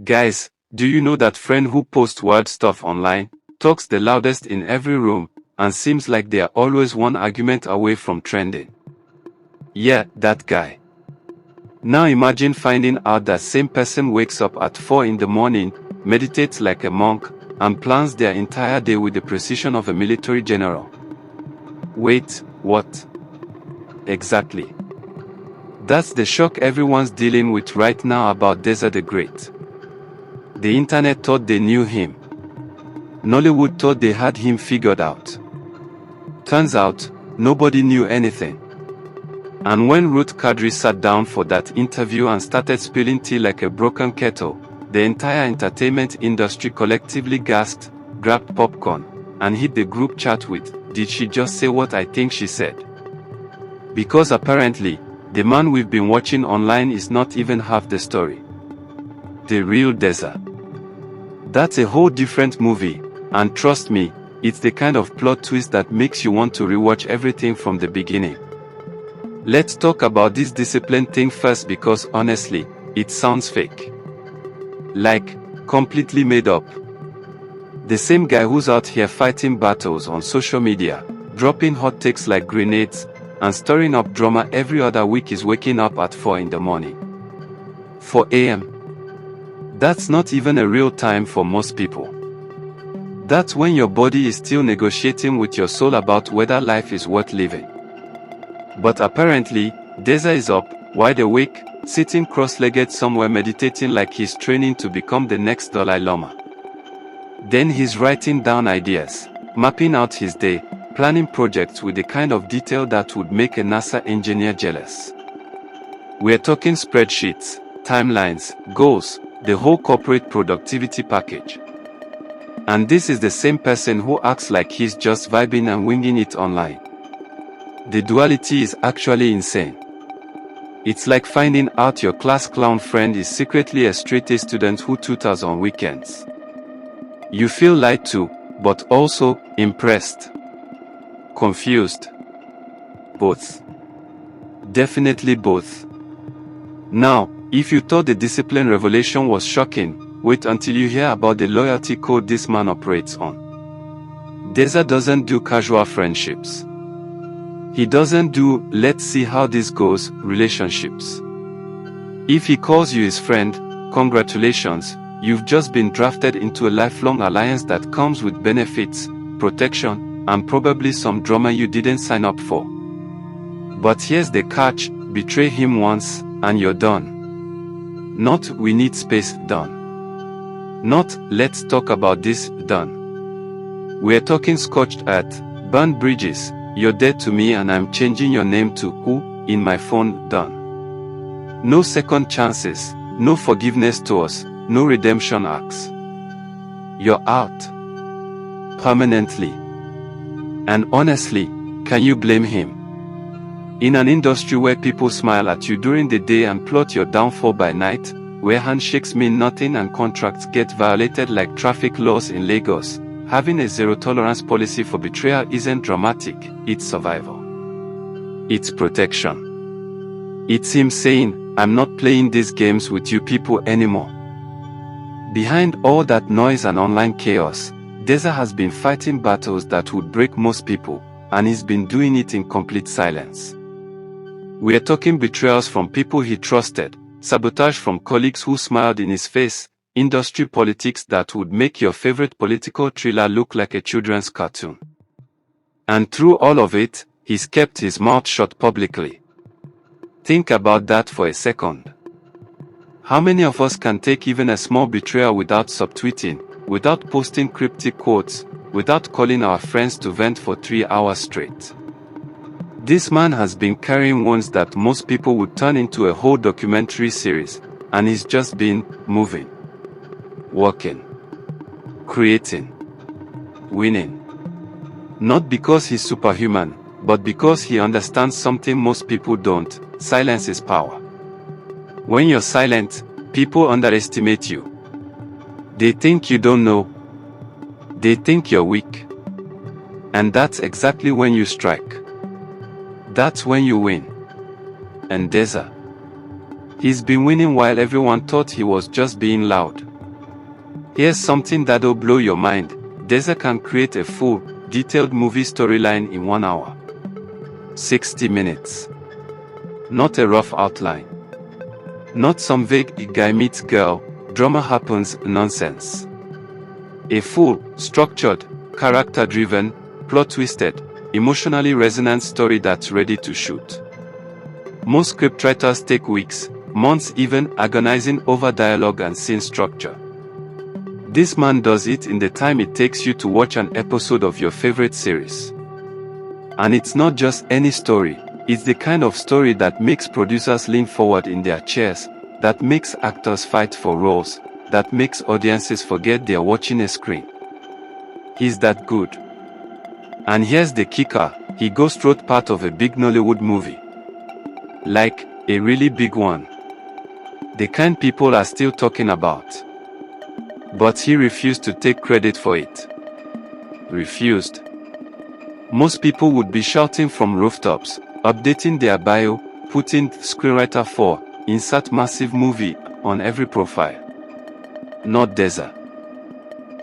Guys, do you know that friend who posts wild stuff online, talks the loudest in every room, and seems like they are always one argument away from trending? Yeah, that guy. Now imagine finding out that same person wakes up at 4 in the morning, meditates like a monk, and plans their entire day with the precision of a military general. Wait, what? Exactly. That's the shock everyone's dealing with right now about Deza the Great. The internet thought they knew him. Nollywood thought they had him figured out. Turns out, nobody knew anything. And when Ruth Kadri sat down for that interview and started spilling tea like a broken kettle, the entire entertainment industry collectively gasped, grabbed popcorn, and hit the group chat with, "Did she just say what I think she said?" Because apparently, the man we've been watching online is not even half the story. The real Deza. That's a whole different movie, and trust me, it's the kind of plot twist that makes you want to rewatch everything from the beginning. Let's talk about this discipline thing first because honestly, it sounds fake. Like, completely made up. The same guy who's out here fighting battles on social media, dropping hot takes like grenades, and stirring up drama every other week is waking up at 4 in the morning. 4 a.m. That's not even a real time for most people. That's when your body is still negotiating with your soul about whether life is worth living. But apparently, Deza is up, wide awake, sitting cross-legged somewhere meditating like he's training to become the next Dalai Lama. Then he's writing down ideas, mapping out his day, planning projects with the kind of detail that would make a NASA engineer jealous. We're talking spreadsheets, timelines, goals, the whole corporate productivity package. And this is the same person who acts like he's just vibing and winging it online. The duality is actually insane. It's like finding out your class clown friend is secretly a straight-A student who tutors on weekends. You feel lied to, but also impressed. Confused. Both. Definitely both. Now, if you thought the discipline revelation was shocking, wait until you hear about the loyalty code this man operates on. Deza doesn't do casual friendships. He doesn't do, let's see how this goes, relationships. If he calls you his friend, congratulations, you've just been drafted into a lifelong alliance that comes with benefits, protection, and probably some drama you didn't sign up for. But here's the catch, betray him once, and you're done. Not, we need space, done. Not, let's talk about this, done. We're talking scorched earth, burned bridges, you're dead to me and I'm changing your name to who, in my phone, done. No second chances, no forgiveness to us, no redemption arcs. You're out. Permanently. And honestly, can you blame him? In an industry where people smile at you during the day and plot your downfall by night, where handshakes mean nothing and contracts get violated like traffic laws in Lagos, having a zero-tolerance policy for betrayal isn't dramatic, it's survival. It's protection. It's him saying, I'm not playing these games with you people anymore. Behind all that noise and online chaos, Deza has been fighting battles that would break most people, and he's been doing it in complete silence. We're talking betrayals from people he trusted, sabotage from colleagues who smiled in his face, industry politics that would make your favorite political thriller look like a children's cartoon. And through all of it, he's kept his mouth shut publicly. Think about that for a second. How many of us can take even a small betrayal without subtweeting, without posting cryptic quotes, without calling our friends to vent for 3 hours straight? This man has been carrying wounds that most people would turn into a whole documentary series, and he's just been moving, working, creating, winning. Not because he's superhuman, but because he understands something most people don't: silence is power. When you're silent, people underestimate you. They think you don't know. They think you're weak. And that's exactly when you strike. That's when you win. And Deza, he's been winning while everyone thought he was just being loud. Here's something that'll blow your mind. Deza can create a full, detailed movie storyline in 1 hour. 60 minutes. Not a rough outline. Not some vague guy meets girl, drama happens nonsense. A full, structured, character-driven, plot-twisted, emotionally resonant story that's ready to shoot. Most scriptwriters take weeks, months even agonizing over dialogue and scene structure. This man does it in the time it takes you to watch an episode of your favorite series. And it's not just any story, it's the kind of story that makes producers lean forward in their chairs, that makes actors fight for roles, that makes audiences forget they're watching a screen. He's that good. And here's the kicker, he ghost wrote part of a big Nollywood movie. Like, a really big one. The kind people are still talking about. But he refused to take credit for it. Refused. Most people would be shouting from rooftops, updating their bio, putting screenwriter for, insert massive movie, on every profile. Not Deza.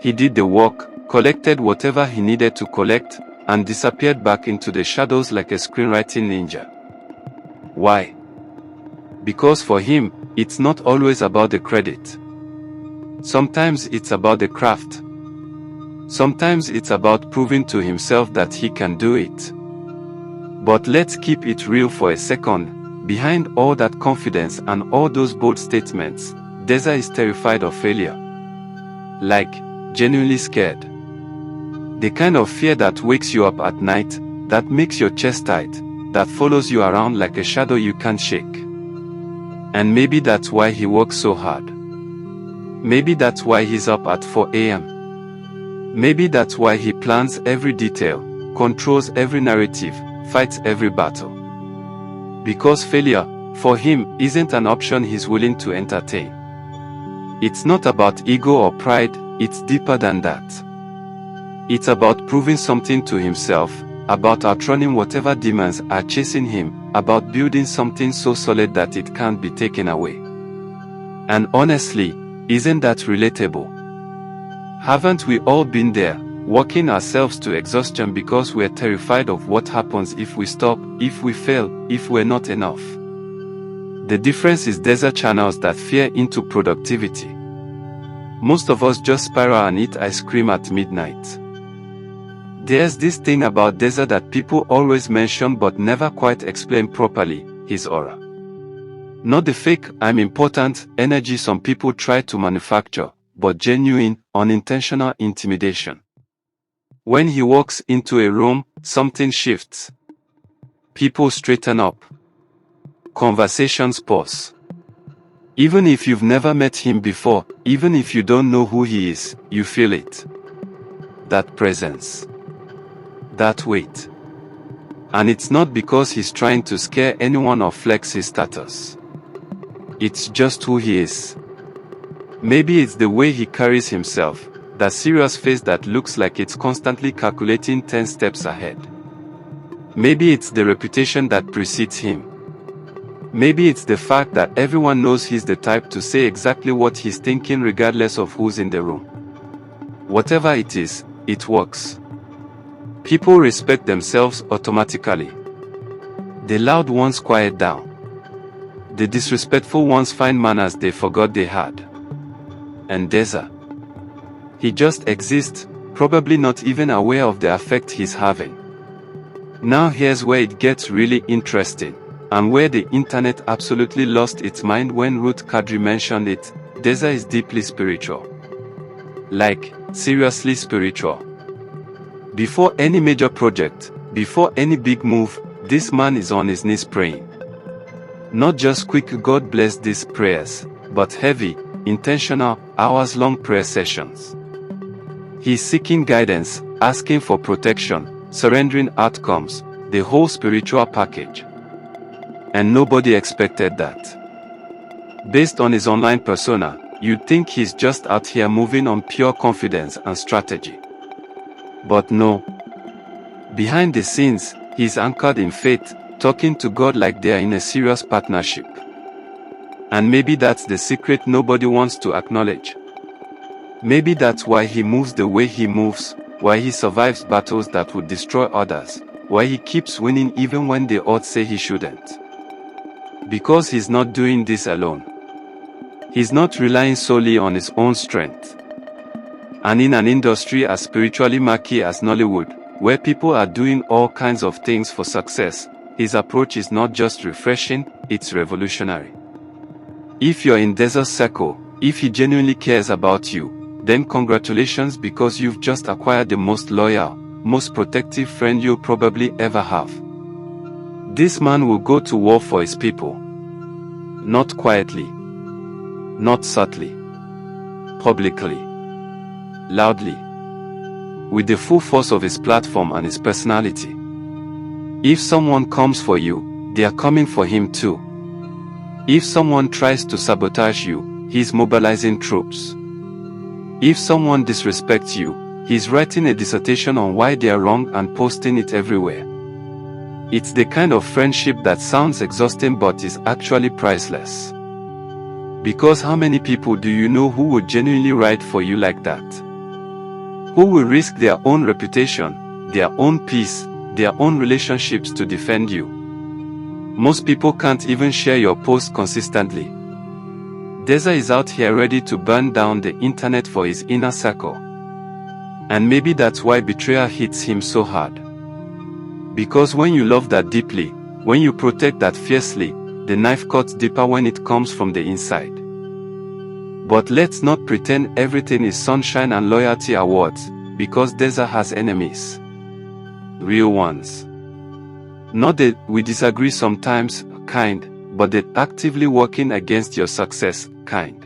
He did the work, collected whatever he needed to collect, and disappeared back into the shadows like a screenwriting ninja. Why? Because for him, it's not always about the credit. Sometimes it's about the craft. Sometimes it's about proving to himself that he can do it. But let's keep it real for a second. Behind all that confidence and all those bold statements, Deza is terrified of failure. Like, genuinely scared. The kind of fear that wakes you up at night, that makes your chest tight, that follows you around like a shadow you can't shake. And maybe that's why he works so hard. Maybe that's why he's up at 4 a.m. Maybe that's why he plans every detail, controls every narrative, fights every battle. Because failure, for him, isn't an option he's willing to entertain. It's not about ego or pride, it's deeper than that. It's about proving something to himself, about outrunning whatever demons are chasing him, about building something so solid that it can't be taken away. And honestly, isn't that relatable? Haven't we all been there, working ourselves to exhaustion because we're terrified of what happens if we stop, if we fail, if we're not enough? The difference is Deza channels that fear into productivity. Most of us just spiral and eat ice cream at midnight. There's this thing about Deza that people always mention but never quite explain properly, his aura. Not the fake, I'm important, energy some people try to manufacture, but genuine, unintentional intimidation. When he walks into a room, something shifts. People straighten up. Conversations pause. Even if you've never met him before, even if you don't know who he is, you feel it. That presence. That weight. And it's not because he's trying to scare anyone or flex his status. It's just who he is. Maybe it's the way he carries himself, that serious face that looks like it's constantly calculating 10 steps ahead. Maybe it's the reputation that precedes him. Maybe it's the fact that everyone knows he's the type to say exactly what he's thinking regardless of who's in the room. Whatever it is, it works. People respect themselves automatically. The loud ones quiet down. The disrespectful ones find manners they forgot they had. And Deza. He just exists, probably not even aware of the effect he's having. Now here's where it gets really interesting, and where the internet absolutely lost its mind when Ruth Kadri mentioned it. Deza is deeply spiritual. Like, seriously spiritual. Before any major project, before any big move, this man is on his knees praying. Not just quick God bless these prayers, but heavy, intentional, hours-long prayer sessions. He's seeking guidance, asking for protection, surrendering outcomes, the whole spiritual package. And nobody expected that. Based on his online persona, you'd think he's just out here moving on pure confidence and strategy. But no. Behind the scenes, he's anchored in faith, talking to God like they're in a serious partnership. And maybe that's the secret nobody wants to acknowledge. Maybe that's why he moves the way he moves, why he survives battles that would destroy others, why he keeps winning even when the odds say he shouldn't. Because he's not doing this alone. He's not relying solely on his own strength. And in an industry as spiritually murky as Nollywood, where people are doing all kinds of things for success, his approach is not just refreshing, it's revolutionary. If you're in Deza's circle, if he genuinely cares about you, then congratulations, because you've just acquired the most loyal, most protective friend you'll probably ever have. This man will go to war for his people. Not quietly. Not subtly. Publicly. Loudly. With the full force of his platform and his personality. If someone comes for you, they are coming for him too. If someone tries to sabotage you, he's mobilizing troops. If someone disrespects you, he's writing a dissertation on why they are wrong and posting it everywhere. It's the kind of friendship that sounds exhausting but is actually priceless. Because how many people do you know who would genuinely ride for you like that? Who will risk their own reputation, their own peace, their own relationships to defend you? Most people can't even share your post consistently. Deza is out here ready to burn down the internet for his inner circle. And maybe that's why betrayal hits him so hard. Because when you love that deeply, when you protect that fiercely, the knife cuts deeper when it comes from the inside. But let's not pretend everything is sunshine and loyalty awards, because Deza has enemies. Real ones. Not that we disagree sometimes, kind, but they're actively working against your success, kind.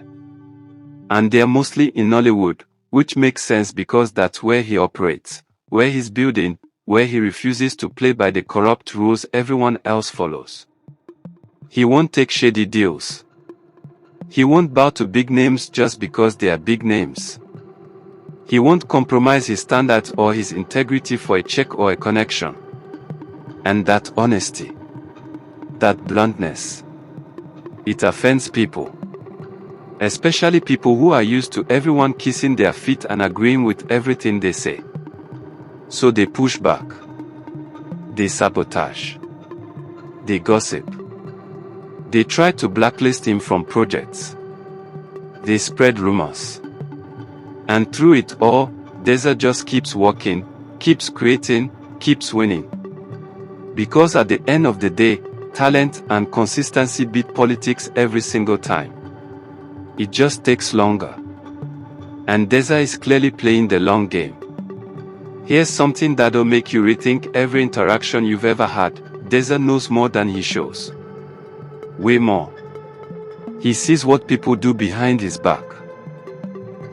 And they're mostly in Nollywood, which makes sense because that's where he operates, where he's building, where he refuses to play by the corrupt rules everyone else follows. He won't take shady deals. He won't bow to big names just because they are big names. He won't compromise his standards or his integrity for a check or a connection. And that honesty, that bluntness, it offends people. Especially people who are used to everyone kissing their feet and agreeing with everything they say. So they push back. They sabotage. They gossip. They try to blacklist him from projects. They spread rumors. And through it all, Deza just keeps working, keeps creating, keeps winning. Because at the end of the day, talent and consistency beat politics every single time. It just takes longer. And Deza is clearly playing the long game. Here's something that'll make you rethink every interaction you've ever had. Deza knows more than he shows. Way more. He sees what people do behind his back.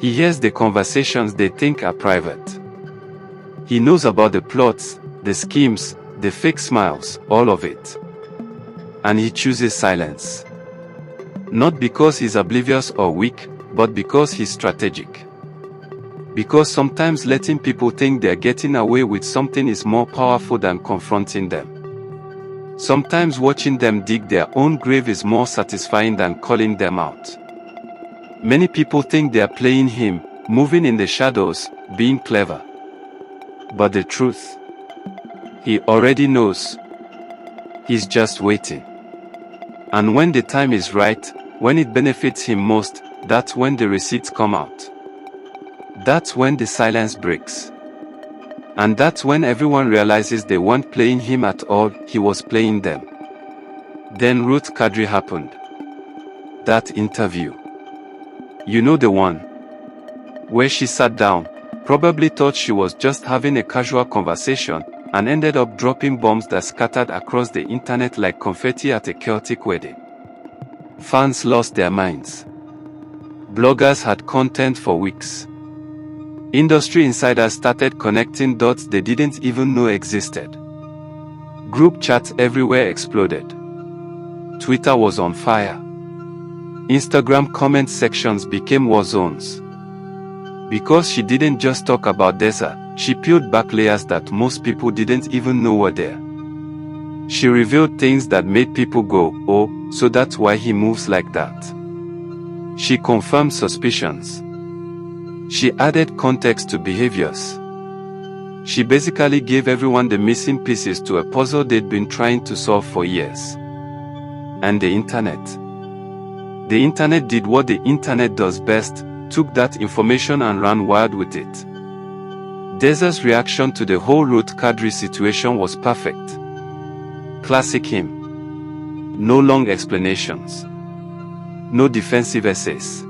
He hears the conversations they think are private. He knows about the plots, the schemes, the fake smiles, all of it. And he chooses silence. Not because he's oblivious or weak, but because he's strategic. Because sometimes letting people think they're getting away with something is more powerful than confronting them. Sometimes watching them dig their own grave is more satisfying than calling them out. Many people think they are playing him, moving in the shadows, being clever. But the truth, he already knows. He's just waiting. And when the time is right, when it benefits him most, that's when the receipts come out. That's when the silence breaks. And that's when everyone realizes they weren't playing him at all, he was playing them. Then Ruth Kadri happened. That interview. You know the one. Where she sat down, probably thought she was just having a casual conversation, and ended up dropping bombs that scattered across the internet like confetti at a chaotic wedding. Fans lost their minds. Bloggers had content for weeks. Industry insiders started connecting dots they didn't even know existed. Group chats everywhere exploded. Twitter was on fire. Instagram comment sections became war zones. Because she didn't just talk about Deza, she peeled back layers that most people didn't even know were there. She revealed things that made people go, oh, so that's why he moves like that. She confirmed suspicions. She added context to behaviors. She basically gave everyone the missing pieces to a puzzle they'd been trying to solve for years. And the internet. The internet did what the internet does best, took that information and ran wild with it. Deza's reaction to the whole Ruth Kadri situation was perfect. Classic him. No long explanations. No defensive essays.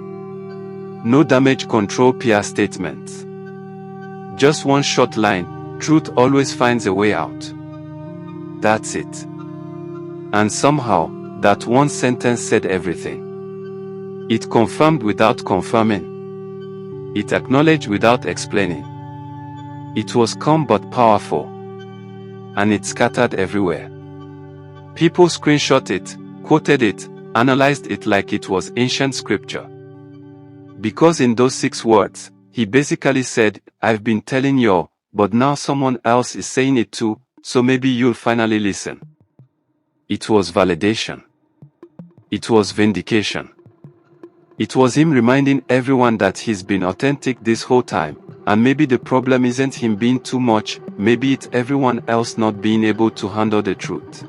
No damage control PR statements. Just one short line, truth always finds a way out. That's it. And somehow, that one sentence said everything. It confirmed without confirming. It acknowledged without explaining. It was calm but powerful. And it scattered everywhere. People screenshot it, quoted it, analyzed it like it was ancient scripture. Because in those 6 words, he basically said, I've been telling you, but now someone else is saying it too, so maybe you'll finally listen. It was validation. It was vindication. It was him reminding everyone that he's been authentic this whole time, and maybe the problem isn't him being too much, maybe it's everyone else not being able to handle the truth.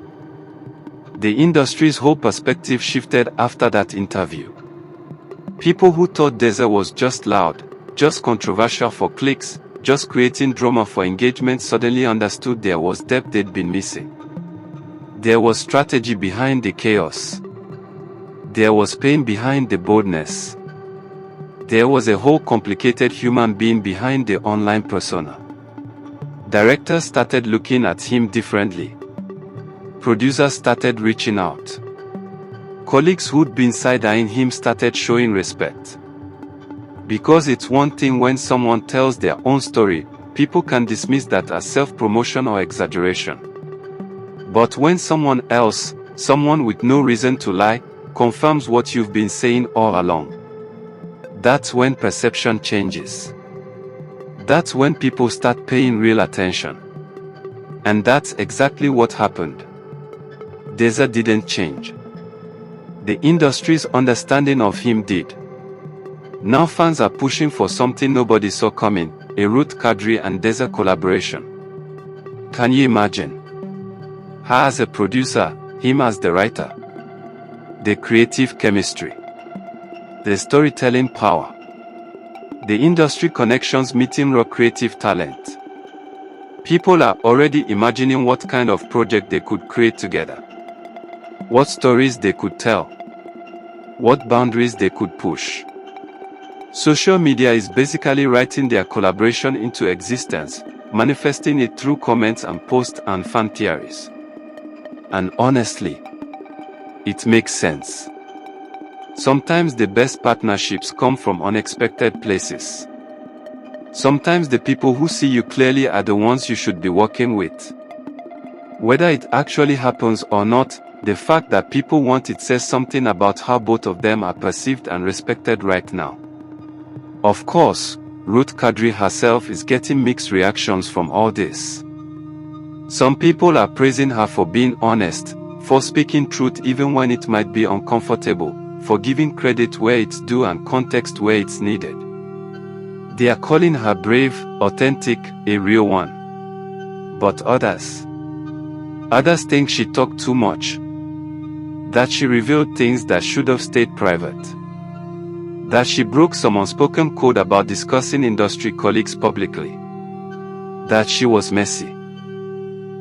The industry's whole perspective shifted after that interview. People who thought Deza was just loud, just controversial for clicks, just creating drama for engagement suddenly understood there was depth they'd been missing. There was strategy behind the chaos. There was pain behind the boldness. There was a whole complicated human being behind the online persona. Directors started looking at him differently. Producers started reaching out. Colleagues who'd been side-eyeing him started showing respect. Because it's one thing when someone tells their own story, people can dismiss that as self-promotion or exaggeration. But when someone else, someone with no reason to lie, confirms what you've been saying all along, that's when perception changes. That's when people start paying real attention. And that's exactly what happened. Deza didn't change. The industry's understanding of him did. Now fans are pushing for something nobody saw coming, a Ruth Kadri and Deza collaboration. Can you imagine? Her as a producer, him as the writer. The creative chemistry. The storytelling power. The industry connections meeting raw creative talent. People are already imagining what kind of project they could create together. What stories they could tell. What boundaries they could push. Social media is basically writing their collaboration into existence, manifesting it through comments and posts and fan theories. And honestly, it makes sense. Sometimes the best partnerships come from unexpected places. Sometimes the people who see you clearly are the ones you should be working with. Whether it actually happens or not, the fact that people want it says something about how both of them are perceived and respected right now. Of course, Ruth Kadri herself is getting mixed reactions from all this. Some people are praising her for being honest, for speaking truth even when it might be uncomfortable, for giving credit where it's due and context where it's needed. They are calling her brave, authentic, a real one. But others think she talked too much. That she revealed things that should have stayed private. That she broke some unspoken code about discussing industry colleagues publicly. That she was messy.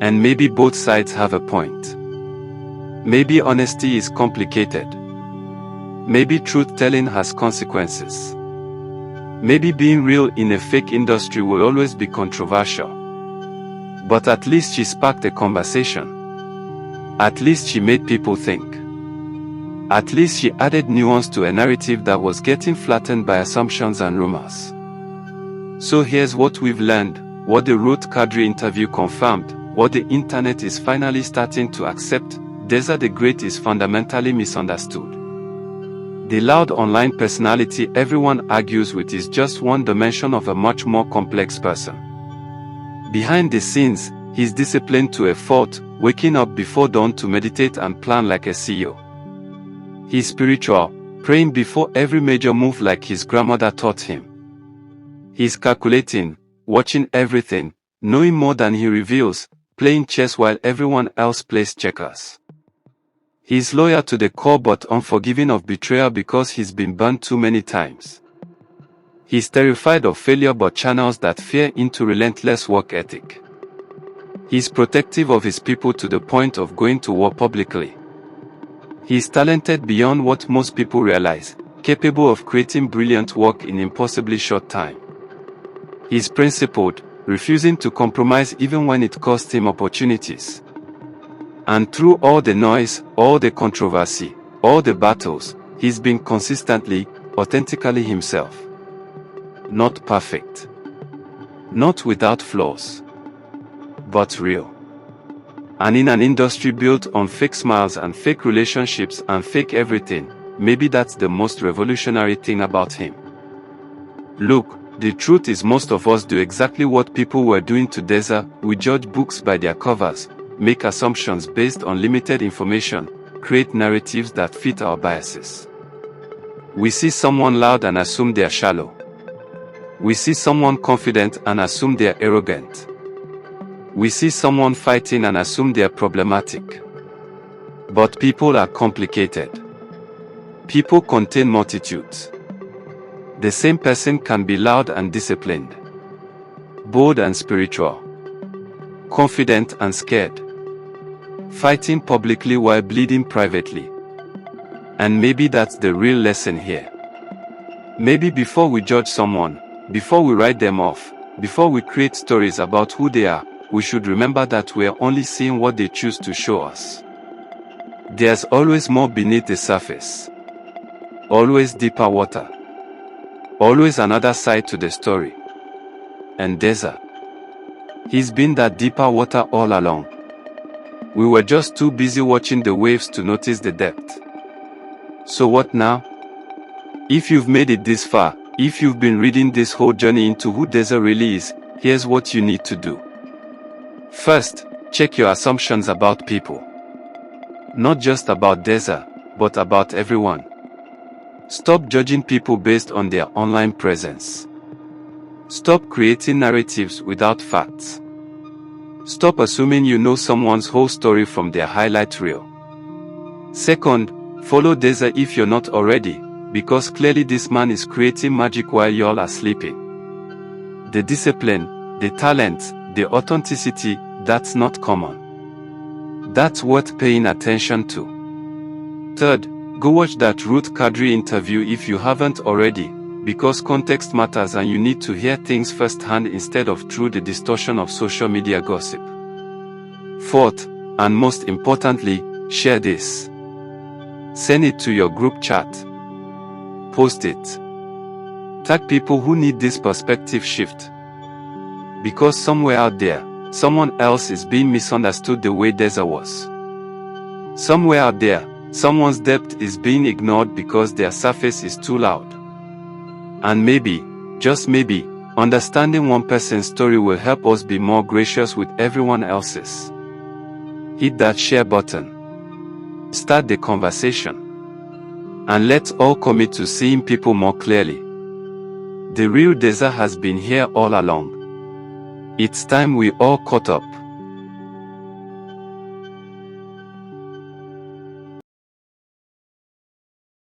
And maybe both sides have a point. Maybe honesty is complicated. Maybe truth-telling has consequences. Maybe being real in a fake industry will always be controversial. But at least she sparked a conversation. At least she made people think. At least she added nuance to a narrative that was getting flattened by assumptions and rumors. So here's what we've learned, what the Ruth Kadri interview confirmed, what the internet is finally starting to accept: Deza the Great is fundamentally misunderstood. The loud online personality everyone argues with is just one dimension of a much more complex person. Behind the scenes, he's disciplined to a fault, waking up before dawn to meditate and plan like a CEO. He's spiritual, praying before every major move like his grandmother taught him. He's calculating, watching everything, knowing more than he reveals, playing chess while everyone else plays checkers. He's loyal to the core but unforgiving of betrayal because he's been burned too many times. He's terrified of failure but channels that fear into relentless work ethic. He's protective of his people to the point of going to war publicly. He's talented beyond what most people realize, capable of creating brilliant work in impossibly short time. He's principled, refusing to compromise even when it costs him opportunities. And through all the noise, all the controversy, all the battles, he's been consistently, authentically himself. Not perfect. Not without flaws. But real. And in an industry built on fake smiles and fake relationships and fake everything, maybe that's the most revolutionary thing about him. Look, the truth is most of us do exactly what people were doing to Deza. We judge books by their covers, make assumptions based on limited information, create narratives that fit our biases. We see someone loud and assume they're shallow. We see someone confident and assume they're arrogant. We see someone fighting and assume they're problematic. But people are complicated. People contain multitudes. The same person can be loud and disciplined, bold and spiritual, confident and scared, fighting publicly while bleeding privately. And maybe that's the real lesson here. Maybe before we judge someone, before we write them off, before we create stories about who they are, we should remember that we are only seeing what they choose to show us. There's always more beneath the surface. Always deeper water. Always another side to the story. And Deza. He's been that deeper water all along. We were just too busy watching the waves to notice the depth. So what now? If you've made it this far, if you've been reading this whole journey into who Deza really is, here's what you need to do. First, check your assumptions about people. Not just about Deza, but about everyone. Stop judging people based on their online presence. Stop creating narratives without facts. Stop assuming you know someone's whole story from their highlight reel. Second, follow Deza if you're not already, because clearly this man is creating magic while y'all are sleeping. The discipline, the talent, the authenticity, that's not common. That's worth paying attention to. Third, go watch that Ruth Kadri interview if you haven't already, because context matters and you need to hear things firsthand instead of through the distortion of social media gossip. Fourth, and most importantly, share this. Send it to your group chat. Post it. Tag people who need this perspective shift. Because somewhere out there, someone else is being misunderstood the way Deza was. Somewhere out there, someone's depth is being ignored because their surface is too loud. And maybe, just maybe, understanding one person's story will help us be more gracious with everyone else's. Hit that share button. Start the conversation. And let's all commit to seeing people more clearly. The real Deza has been here all along. It's time we all caught up.